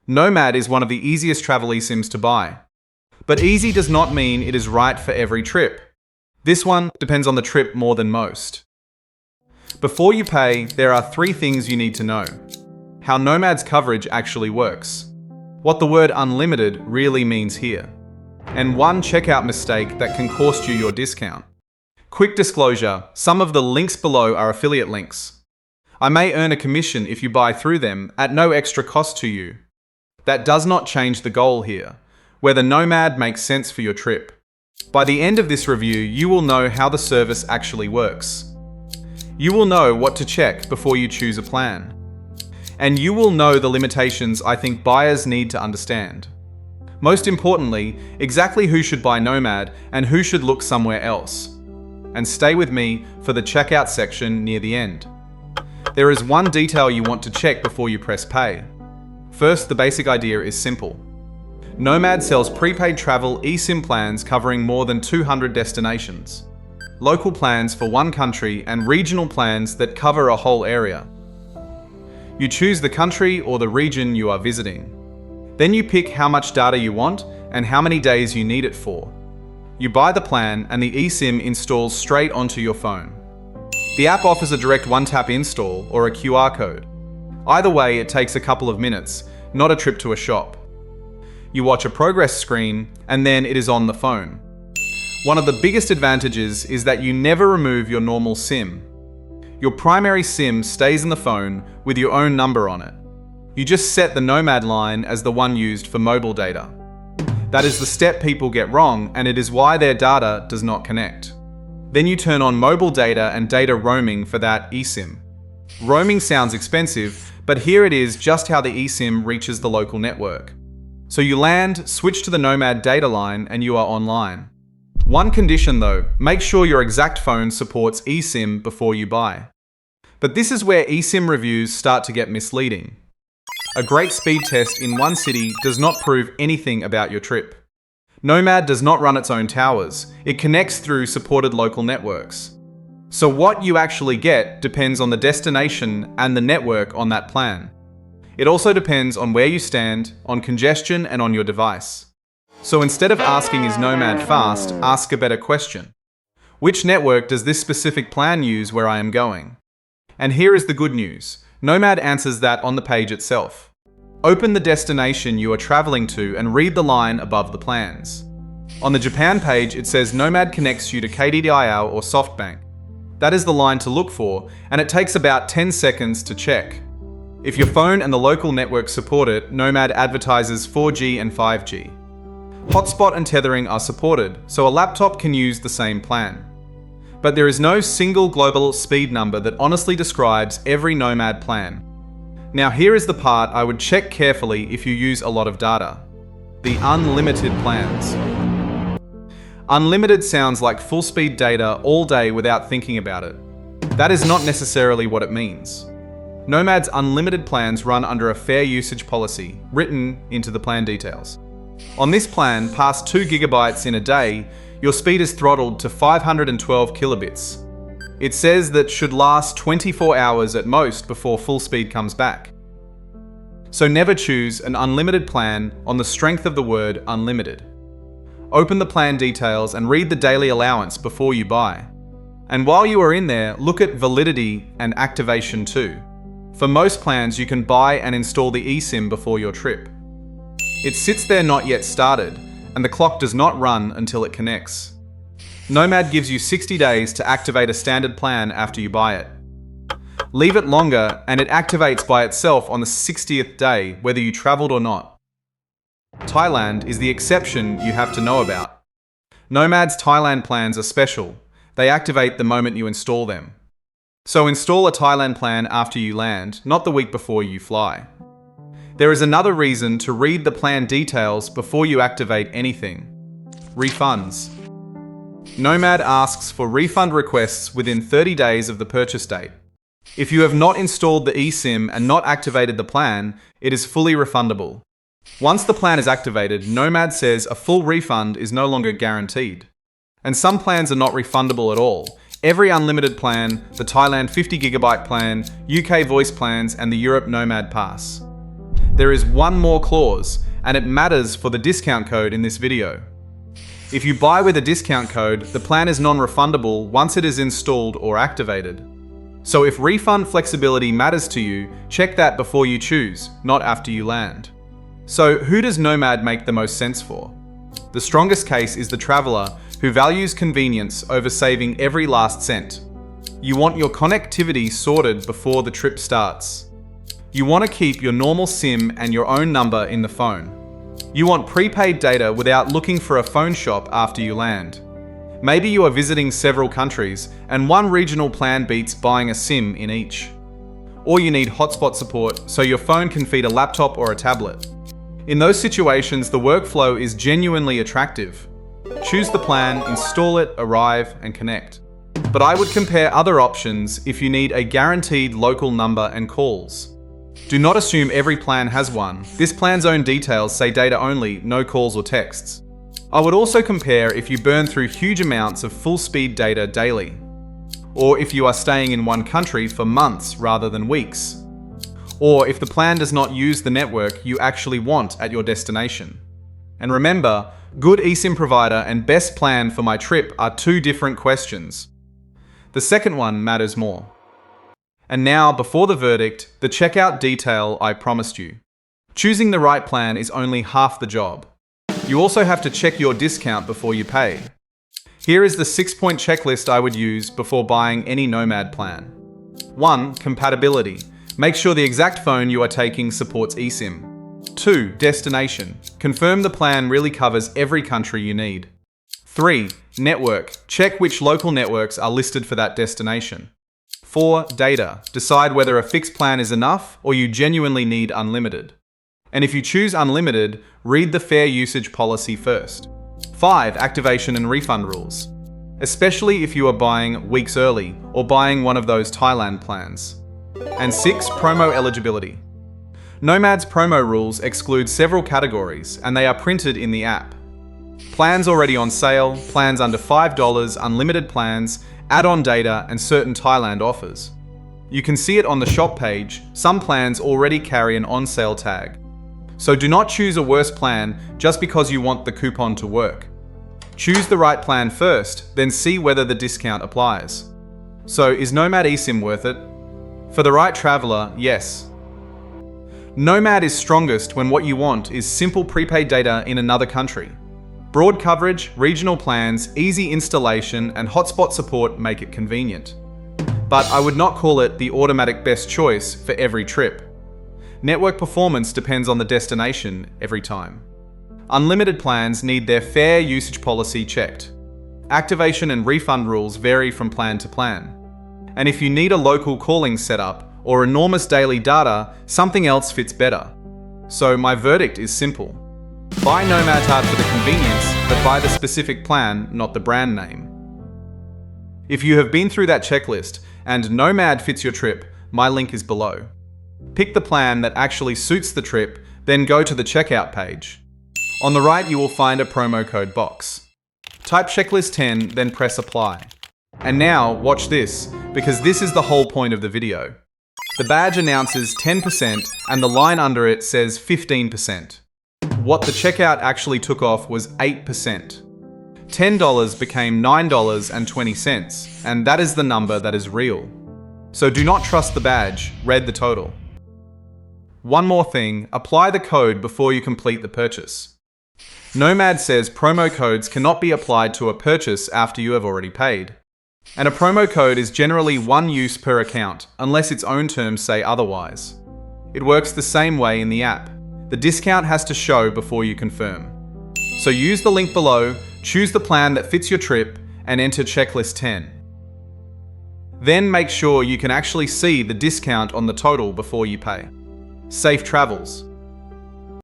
Nomad is one of the easiest travel eSIMs to buy. But easy does not mean it is right for every trip. This one depends on the trip more than most. Before you pay, there are 3 things you need to know. How Nomad's coverage actually works. What the word unlimited really means here. And one checkout mistake that can cost you your discount. Quick disclosure, some of the links below are affiliate links. I may earn a commission if you buy through them at no extra cost to you. That does not change the goal here, whether Nomad makes sense for your trip. By the end of this review, you will know how the service actually works. You will know what to check before you choose a plan. And you will know the limitations I think buyers need to understand. Most importantly, exactly who should buy Nomad and who should look somewhere else. And stay with me for the checkout section near the end. There is one detail you want to check before you press pay. First, the basic idea is simple. Nomad sells prepaid travel eSIM plans covering more than 200 destinations. Local plans for one country and regional plans that cover a whole area. You choose the country or the region you are visiting. Then you pick how much data you want and how many days you need it for. You buy the plan and the eSIM installs straight onto your phone. The app offers a direct one-tap install or a QR code. Either way, it takes a couple of minutes, not a trip to a shop. You watch a progress screen, and then it is on the phone. One of the biggest advantages is that you never remove your normal SIM. Your primary SIM stays in the phone with your own number on it. You just set the Nomad line as the one used for mobile data. That is the step people get wrong, and it is why their data does not connect. Then you turn on mobile data and data roaming for that eSIM. Roaming sounds expensive, but here it is just how the eSIM reaches the local network. So you land, switch to the Nomad data line, and you are online. One condition though, make sure your exact phone supports eSIM before you buy. But this is where eSIM reviews start to get misleading. A great speed test in one city does not prove anything about your trip. Nomad does not run its own towers. It connects through supported local networks. So what you actually get depends on the destination and the network on that plan. It also depends on where you stand, on congestion, and on your device. So instead of asking is Nomad fast, ask a better question. Which network does this specific plan use where I am going? And here is the good news. Nomad answers that on the page itself. Open the destination you are traveling to and read the line above the plans. On the Japan page, it says Nomad connects you to KDDI or SoftBank. That is the line to look for, and it takes about 10 seconds to check. If your phone and the local network support it, Nomad advertises 4G and 5G. Hotspot and tethering are supported, so a laptop can use the same plan. But there is no single global speed number that honestly describes every Nomad plan. Now here is the part I would check carefully if you use a lot of data. The unlimited plans. Unlimited sounds like full speed data all day without thinking about it. That is not necessarily what it means. Nomad's unlimited plans run under a fair usage policy, written into the plan details. On this plan, past 2 GB in a day, your speed is throttled to 512 kilobits. It says that should last 24 hours at most before full speed comes back. So never choose an unlimited plan on the strength of the word unlimited. Open the plan details and read the daily allowance before you buy. And while you are in there, look at validity and activation too. For most plans, you can buy and install the eSIM before your trip. It sits there not yet started, and the clock does not run until it connects. Nomad gives you 60 days to activate a standard plan after you buy it. Leave it longer, and it activates by itself on the 60th day, whether you traveled or not. Thailand is the exception you have to know about. Nomad's Thailand plans are special. They activate the moment you install them. So install a Thailand plan after you land, not the week before you fly. There is another reason to read the plan details before you activate anything. Refunds. Nomad asks for refund requests within 30 days of the purchase date. If you have not installed the eSIM and not activated the plan, it is fully refundable. Once the plan is activated, Nomad says a full refund is no longer guaranteed. And some plans are not refundable at all. Every unlimited plan, the Thailand 50 GB plan, UK voice plans, and the Europe Nomad Pass. there is one more clause, and it matters for the discount code in this video. If you buy with a discount code, the plan is non-refundable once it is installed or activated. So if refund flexibility matters to you, check that before you choose, not after you land. So who does Nomad make the most sense for? The strongest case is the traveler who values convenience over saving every last cent. You want your connectivity sorted before the trip starts. You want to keep your normal SIM and your own number in the phone. You want prepaid data without looking for a phone shop after you land. Maybe you are visiting several countries and one regional plan beats buying a SIM in each. Or you need hotspot support so your phone can feed a laptop or a tablet. In those situations, the workflow is genuinely attractive. Choose the plan, install it, arrive, and connect. But I would compare other options if you need a guaranteed local number and calls. Do not assume every plan has one. This plan's own details say data only, no calls or texts. I would also compare if you burn through huge amounts of full-speed data daily, or if you are staying in one country for months rather than weeks, or if the plan does not use the network you actually want at your destination. And remember, good eSIM provider and best plan for my trip are two different questions. The second one matters more. And now, before the verdict, the checkout detail I promised you. Choosing the right plan is only half the job. You also have to check your discount before you pay. Here is the 6-point checklist I would use before buying any Nomad plan. 1. Compatibility. Make sure the exact phone you are taking supports eSIM. 2. Destination. Confirm the plan really covers every country you need. 3. Network. Check which local networks are listed for that destination. 4. Data. Decide whether a fixed plan is enough or you genuinely need unlimited. And if you choose unlimited, read the fair usage policy first. 5. Activation and refund rules. Especially if you are buying weeks early or buying one of those Thailand plans. And 6. Promo eligibility. Nomad's promo rules exclude several categories and they are printed in the app. Plans already on sale, plans under $5, unlimited plans, add-on data, and certain Thailand offers. You can see it on the shop page. Some plans already carry an on-sale tag. So do not choose a worse plan just because you want the coupon to work. Choose the right plan first, then see whether the discount applies. So is Nomad eSIM worth it? For the right traveler, yes. Nomad is strongest when what you want is simple prepaid data in another country. Broad coverage, regional plans, easy installation, and hotspot support make it convenient. But I would not call it the automatic best choice for every trip. Network performance depends on the destination every time. Unlimited plans need their fair usage policy checked. Activation and refund rules vary from plan to plan. And if you need a local calling setup or enormous daily data, something else fits better. So my verdict is simple. Buy Nomad Card for the convenience, but buy the specific plan, not the brand name. If you have been through that checklist and Nomad fits your trip, my link is below. Pick the plan that actually suits the trip, then go to the checkout page. On the right, you will find a promo code box. Type checklist 10, then press apply. And now, watch this, because this is the whole point of the video. The badge announces 10% and the line under it says 15%. What the checkout actually took off was 8%. $10 became $9.20, and that is the number that is real. So do not trust the badge, read the total. One more thing, apply the code before you complete the purchase. Nomad says promo codes cannot be applied to a purchase after you have already paid. And a promo code is generally one use per account, unless its own terms say otherwise. It works the same way in the app. The discount has to show before you confirm. So use the link below, choose the plan that fits your trip, and enter checklist 10. Then make sure you can actually see the discount on the total before you pay. Safe travels.